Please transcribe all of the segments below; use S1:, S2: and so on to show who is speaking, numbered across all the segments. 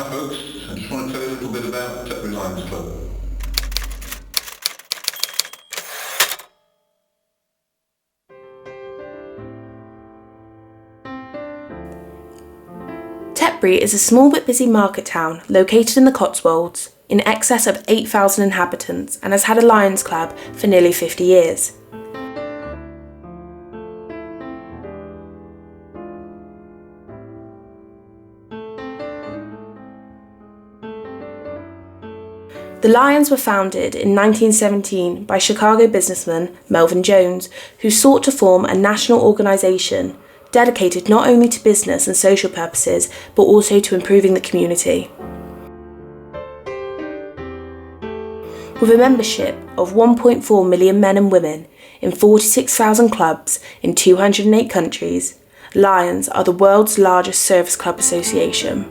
S1: Hi folks, I just want to tell you a little bit about TetburyLions Club.
S2: Tetbury is a small but busy market town located in the Cotswolds, in excess of 8,000 inhabitants, and has had a Lions Club for nearly 50 years. The Lions were founded in 1917 by Chicago businessman Melvin Jones, who sought to form a national organisation dedicated not only to business and social purposes, but also to improving the community. With a membership of 1.4 million men and women in 46,000 clubs in 208 countries, Lions are the world's largest service club association.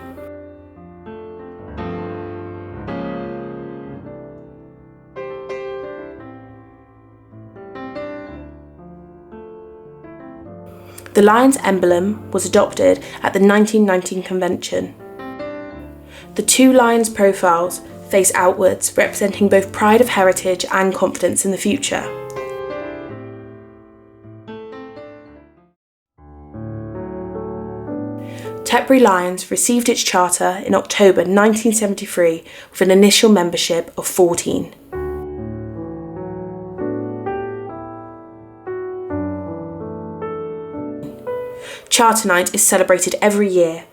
S2: The Lions emblem was adopted at the 1919 convention. The two Lions profiles face outwards, representing both pride of heritage and confidence in the future. TetburyLions received its charter in October 1973 with an initial membership of 14. Charter Night is celebrated every year.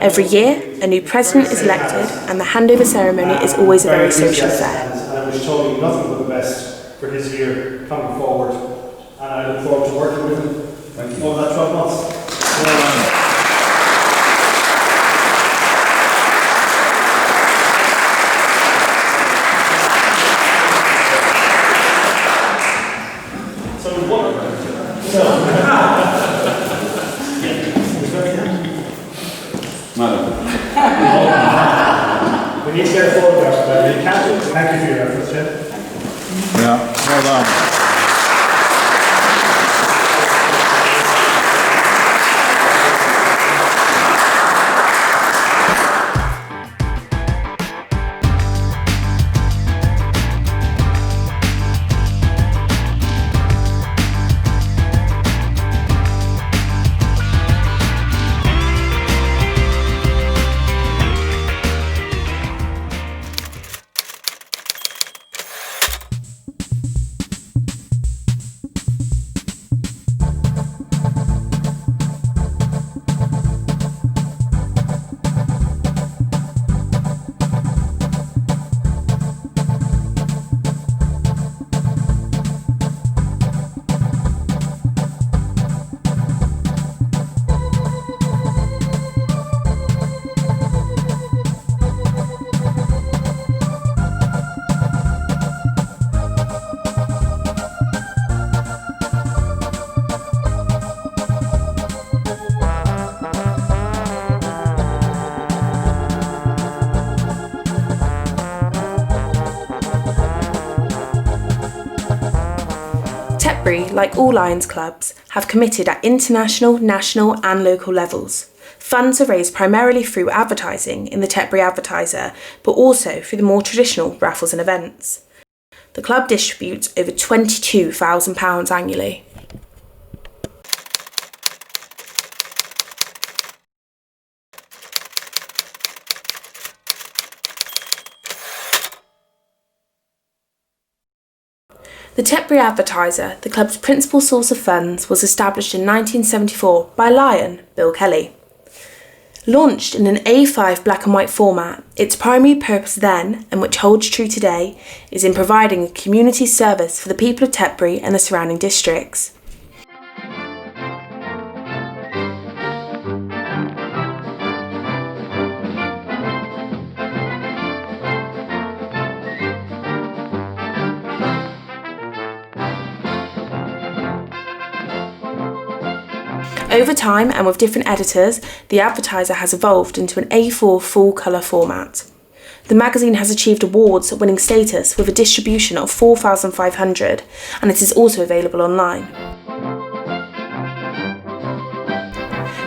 S2: Every year, a new president is elected, and the handover ceremony is always a very social affair.
S3: And I wish Tony nothing but the best for his year coming forward, and I look forward to working with him over that 12 months. We need to get a photograph, but we can't. Thank you for your efforts, Jeff.
S4: Yeah, well done.
S2: Tetbury, like all Lions clubs, have committed at international, national and local levels. Funds are raised primarily through advertising in the Tetbury Advertiser, but also through the more traditional raffles and events. The club distributes over £22,000 annually. The Tetbury Advertiser, the club's principal source of funds, was established in 1974 by Lion, Bill Kelly. Launched in an A5 black and white format, its primary purpose then, and which holds true today, is in providing a community service for the people of Tetbury and the surrounding districts. Over time, and with different editors, the Advertiser has evolved into an A4 full-colour format. The magazine has achieved awards-winning status with a distribution of 4,500, and it is also available online.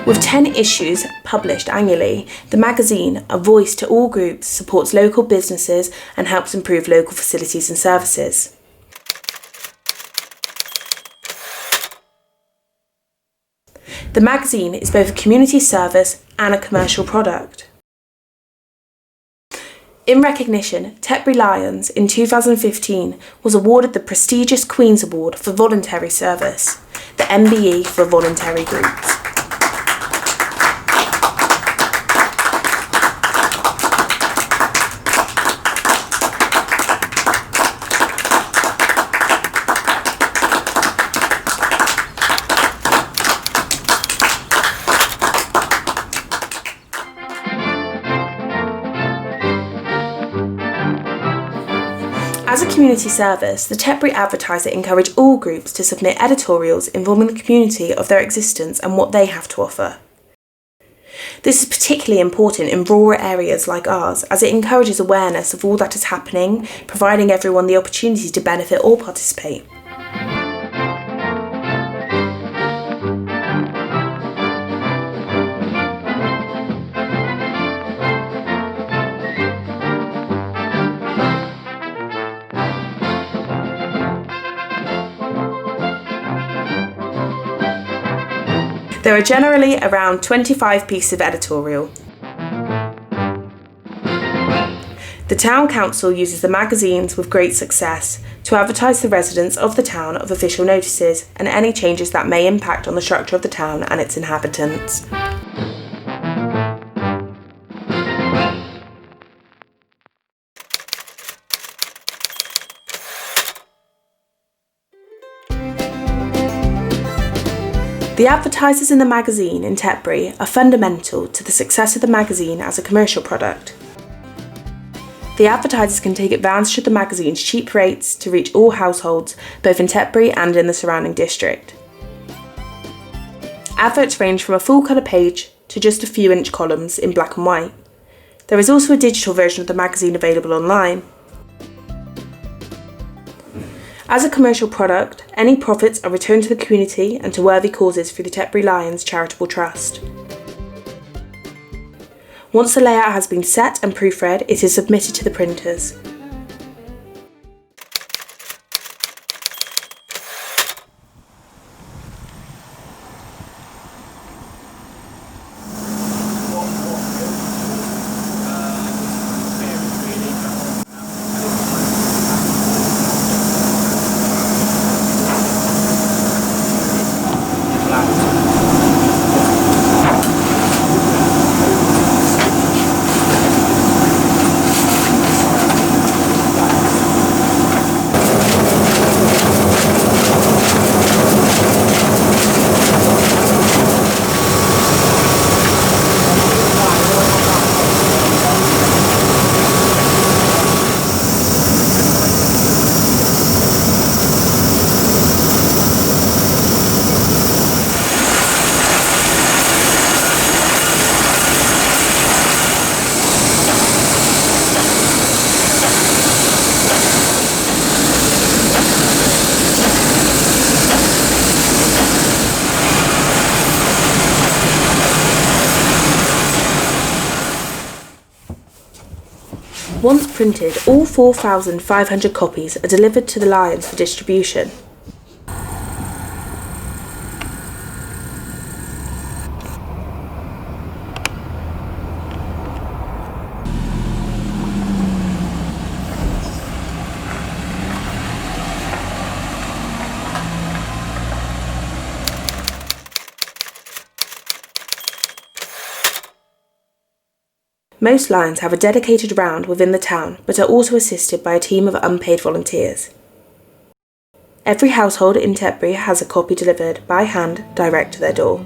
S2: With 10 issues published annually, the magazine, a voice to all groups, supports local businesses and helps improve local facilities and services. The magazine is both a community service and a commercial product. In recognition, TetburyLions in 2015 was awarded the prestigious Queen's Award for Voluntary Service, the MBE for voluntary groups. As a community service, the Tetbury Advertiser encouraged all groups to submit editorials informing the community of their existence and what they have to offer. This is particularly important in rural areas like ours, as it encourages awareness of all that is happening, providing everyone the opportunity to benefit or participate. There are generally around 25 pieces of editorial. The Town Council uses the magazines with great success to advertise the residents of the town of official notices and any changes that may impact on the structure of the town and its inhabitants. The advertisers in the magazine in Tetbury are fundamental to the success of the magazine as a commercial product. The advertisers can take advantage of the magazine's cheap rates to reach all households, both in Tetbury and in the surrounding district. Adverts range from a full-colour page to just a few inch columns in black and white. There is also a digital version of the magazine available online. As a commercial product, any profits are returned to the community and to worthy causes through the TetburyLions Charitable Trust. Once the layout has been set and proofread, it is submitted to the printers. Once printed, all 4,500 copies are delivered to the Lions for distribution. Most Lions have a dedicated round within the town, but are also assisted by a team of unpaid volunteers. Every household in Tetbury has a copy delivered by hand direct to their door.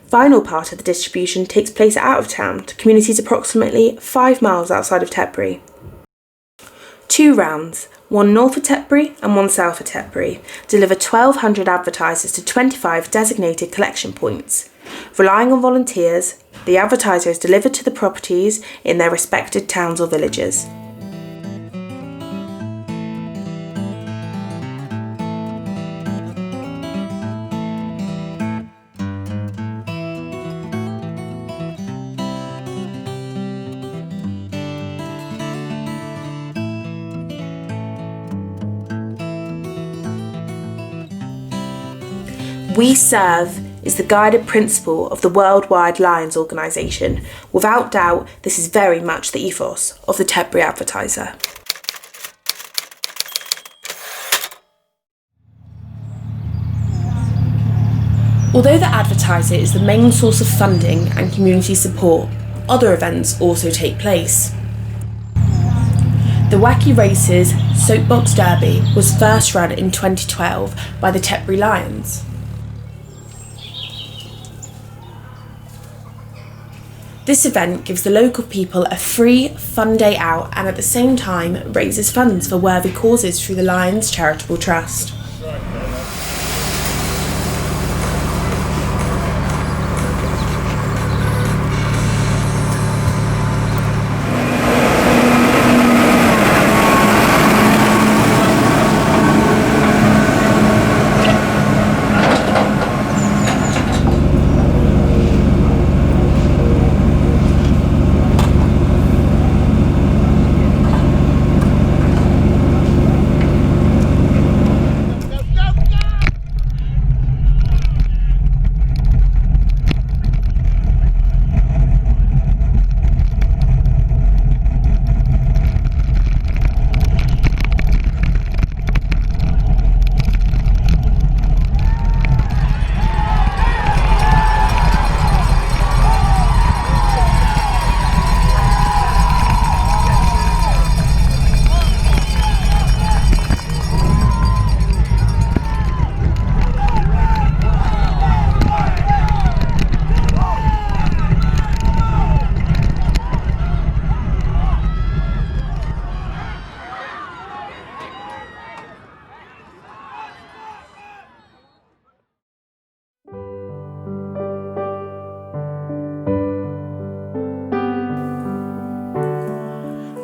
S2: Final part of the distribution takes place out of town to communities approximately 5 miles outside of Tetbury. 2 rounds, one north of Tetbury and one south of Tetbury, deliver 1,200 advertisers to 25 designated collection points. Relying on volunteers, the advertiser is delivered to the properties in their respected towns or villages. We serve is the guided principle of the Worldwide Lions organisation. Without doubt, this is very much the ethos of the Tetbury Advertiser. Although the Advertiser is the main source of funding and community support, other events also take place. The Wacky Races Soapbox Derby was first run in 2012 by the TetburyLions. This event gives the local people a free, fun day out and at the same time raises funds for worthy causes through the Lions Charitable Trust.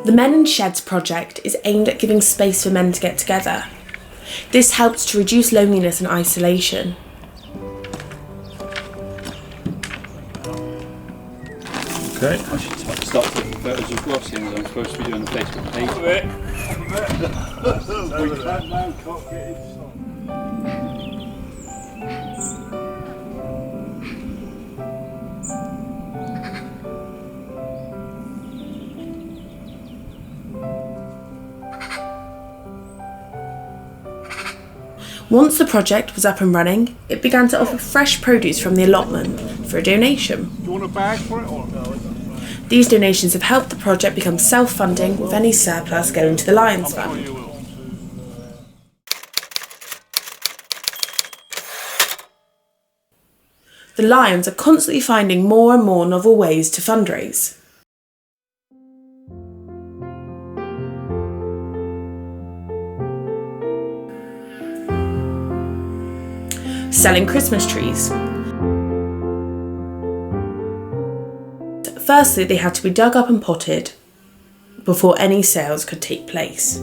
S2: The Men in Sheds project is aimed at giving space for men to get together. This helps to reduce loneliness and isolation.
S4: Okay. I should start taking photos of Ross as I'm supposed to be doing the Facebook page.
S2: Once the project was up and running, it began to offer fresh produce from the allotment for a donation.
S5: Do you want a bag for it or no?
S2: These donations have helped the project become self-funding, with any surplus going to the Lions Fund.
S5: You will.
S2: The Lions are constantly finding more and more novel ways to fundraise. Selling Christmas trees. Firstly, they had to be dug up and potted before any sales could take place.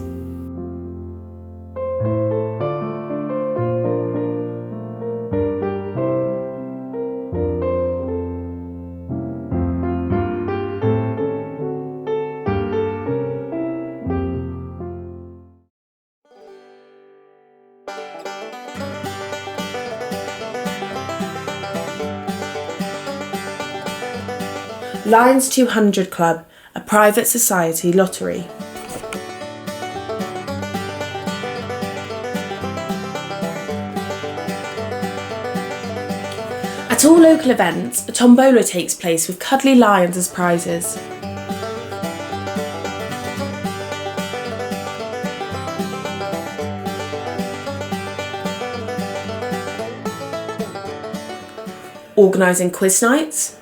S2: Lions 200 Club, a private society lottery. At all local events, a tombola takes place with cuddly lions as prizes. Organising quiz nights,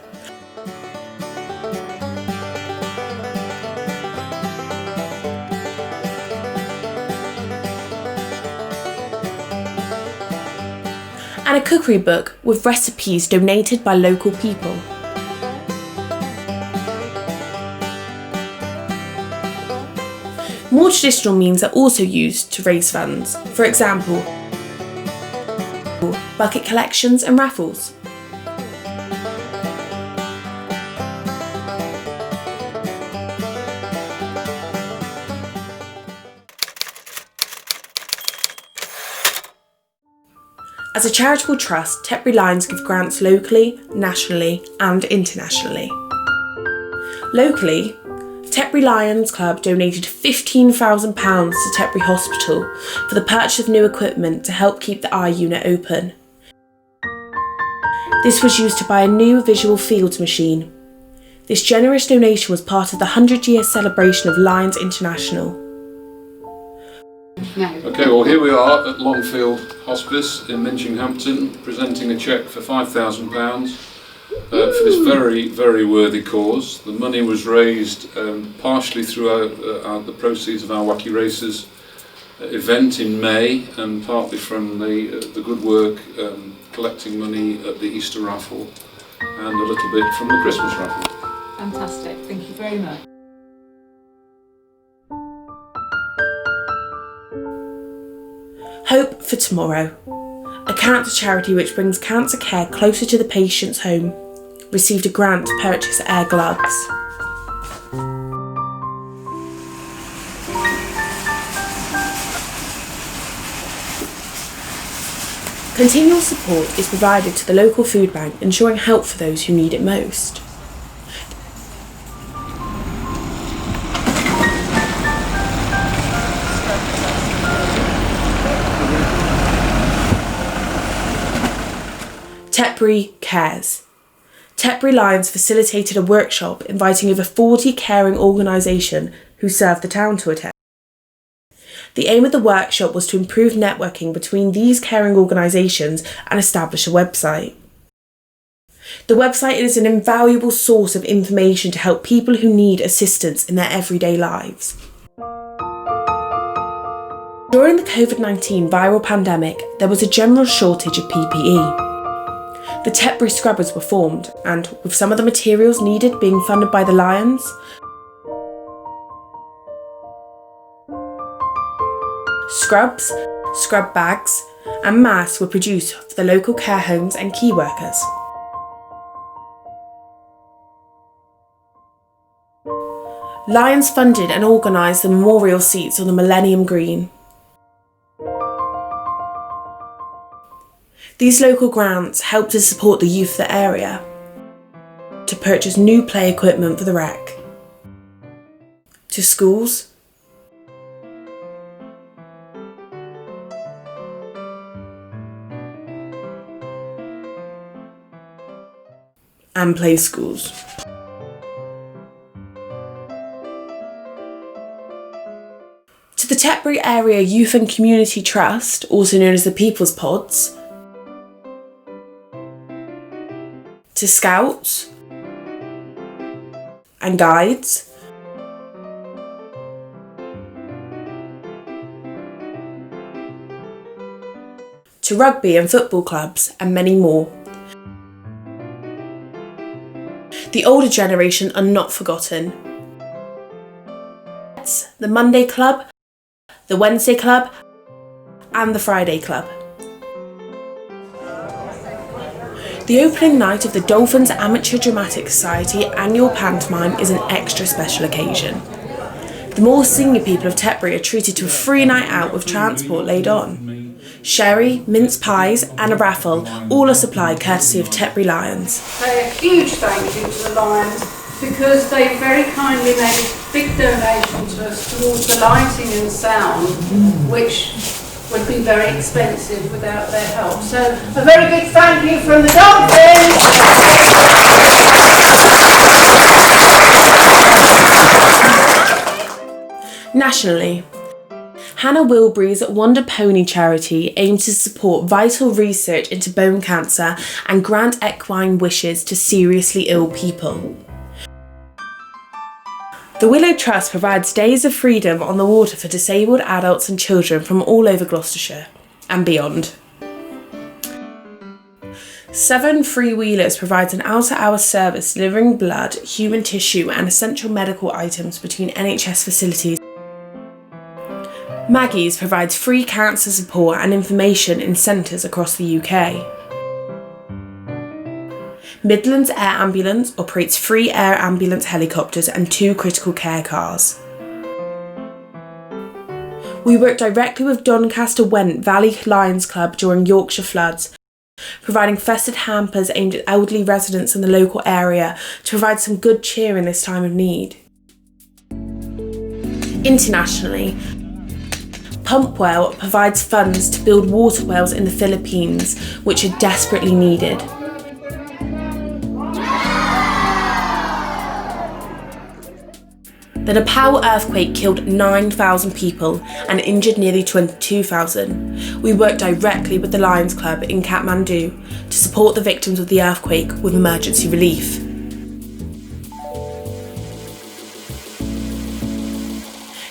S2: and a cookery book with recipes donated by local people. More traditional means are also used to raise funds, for example, bucket collections and raffles. As a charitable trust, Tetbury Lions give grants locally, nationally and internationally. Locally, Tetbury Lions Club donated £15,000 to Tetbury Hospital for the purchase of new equipment to help keep the eye unit open. This was used to buy a new visual fields machine. This generous donation was part of the 100-year celebration of Lions International.
S6: Okay, well here we are at Longfield Hospice in Minchinghampton, presenting a cheque for £5,000 for this very, very worthy cause. The money was raised partially through the proceeds of our Wacky Races event in May, and partly from the good work collecting money at the Easter raffle, and a little bit from the Christmas raffle.
S7: Fantastic, thank you very much.
S2: Hope for Tomorrow, a cancer charity which brings cancer care closer to the patient's home, received a grant to purchase air gloves. Continual support is provided to the local food bank, ensuring help for those who need it most. Tetbury Cares. Tetbury Lions facilitated a workshop inviting over 40 caring organisations who serve the town to attend. The aim of the workshop was to improve networking between these caring organisations and establish a website. The website is an invaluable source of information to help people who need assistance in their everyday lives. During the COVID-19 viral pandemic, there was a general shortage of PPE. The Tetbury Scrubbers were formed, and with some of the materials needed being funded by the Lions, scrubs, scrub bags and masks were produced for the local care homes and key workers. Lions funded and organised the memorial seats on the Millennium Green. These local grants helped to support the youth of the area, to purchase new play equipment for the rec, to schools, and play schools. To the Tetbury Area Youth and Community Trust, also known as the People's Pods, to Scouts and Guides, to rugby and football clubs, and many more. The older generation are not forgotten. The Monday Club, the Wednesday Club, and the Friday Club. The opening night of the Dolphins Amateur Dramatic Society annual pantomime is an extra special occasion. The more senior people of Tetbury are treated to a free night out with transport laid on. Sherry, mince pies and a raffle all are supplied courtesy of Tetbury Lions.
S7: So a huge thank you to the Lions
S8: because they very kindly made a big donation to us towards the lighting and sound, which would be very expensive without their help. So a very big thank you from the Dolphins.
S2: Nationally, Hannah Wilbury's Wonder Pony charity aims to support vital research into bone cancer and grant equine wishes to seriously ill people. The Willow Trust provides days of freedom on the water for disabled adults and children from all over Gloucestershire and beyond. Seven Freewheelers provides an out-of-hours service delivering blood, human tissue and essential medical items between NHS facilities. Maggie's provides free cancer support and information in centres across the UK. Midlands Air Ambulance operates free air ambulance helicopters and 2 critical care cars. We work directly with Doncaster Went Valley Lions Club during Yorkshire floods, providing festive hampers aimed at elderly residents in the local area to provide some good cheer in this time of need. Internationally, Pumpwell provides funds to build water wells in the Philippines, which are desperately needed. The Nepal earthquake killed 9,000 people and injured nearly 22,000. We worked directly with the Lions Club in Kathmandu to support the victims of the earthquake with emergency relief.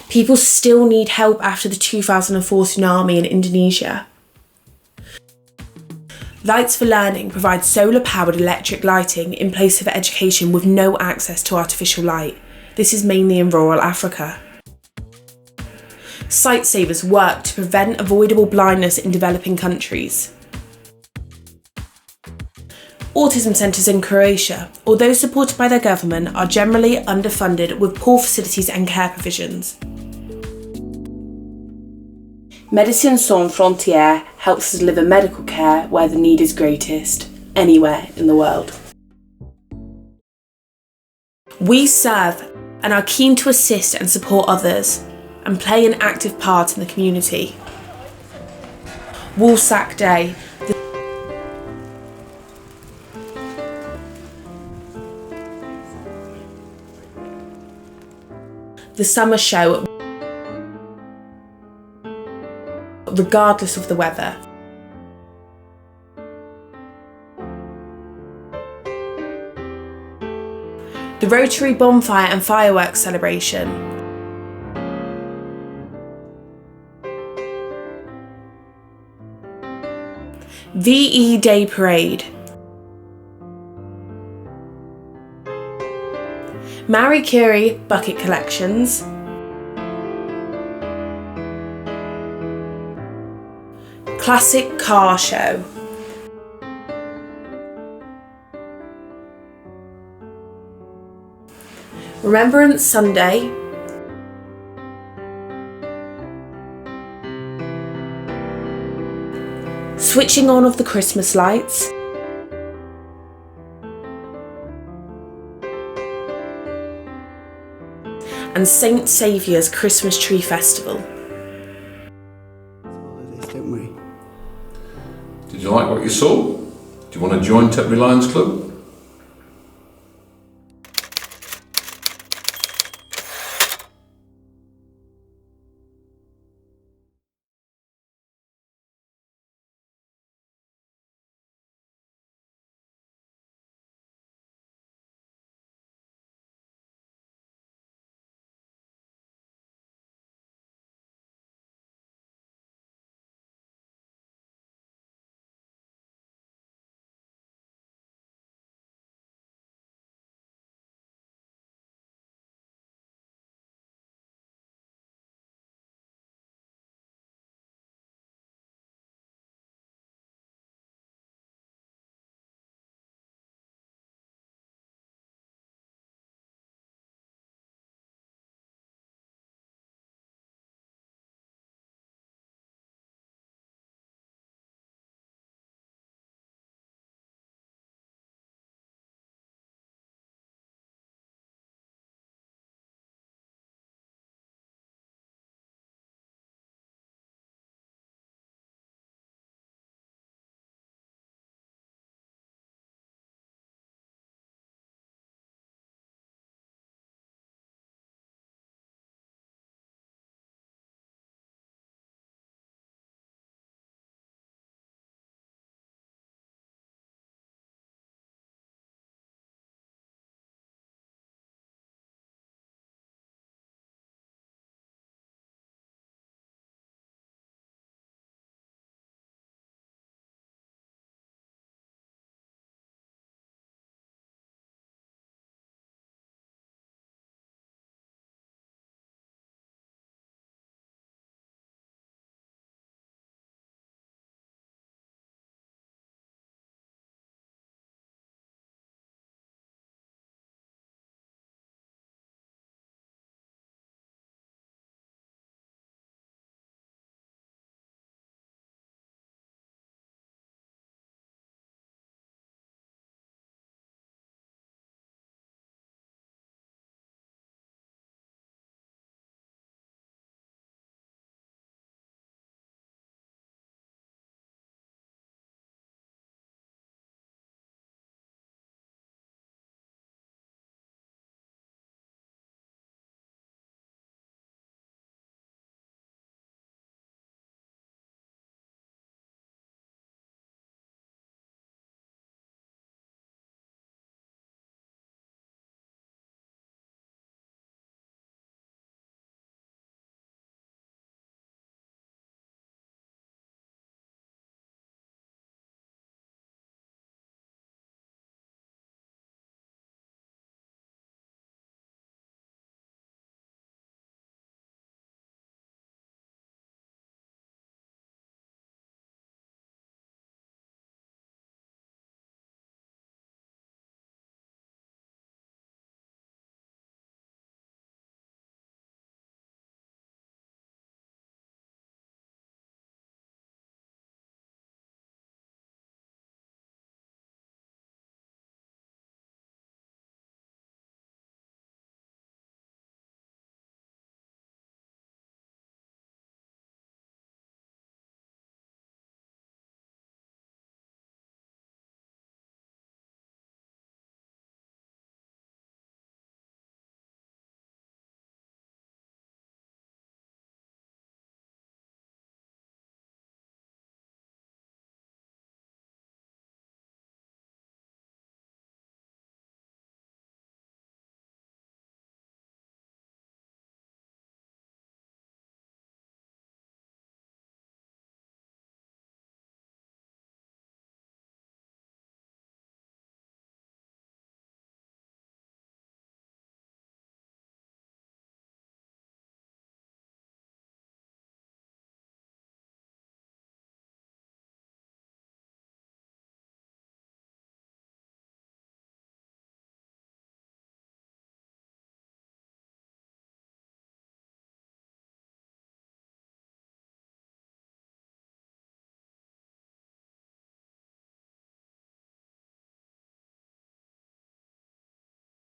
S2: People still need help after the 2004 tsunami in Indonesia. Lights for Learning provides solar-powered electric lighting in place of education with no access to artificial light. This is mainly in rural Africa. Sightsavers work to prevent avoidable blindness in developing countries. Autism centres in Croatia, although supported by their government, are generally underfunded with poor facilities and care provisions. Médecins Sans Frontières helps us deliver medical care where the need is greatest, anywhere in the world. We serve and are keen to assist and support others and play an active part in the community. Woolsack Day. The summer show, regardless of the weather. The Rotary Bonfire and Fireworks Celebration. VE Day Parade. Marie Curie Bucket Collections. Classic Car Show. Remembrance Sunday. Switching on of the Christmas lights. And St Saviour's Christmas Tree Festival.
S1: Did you like what you saw? Do you want to join TetburyLions Club?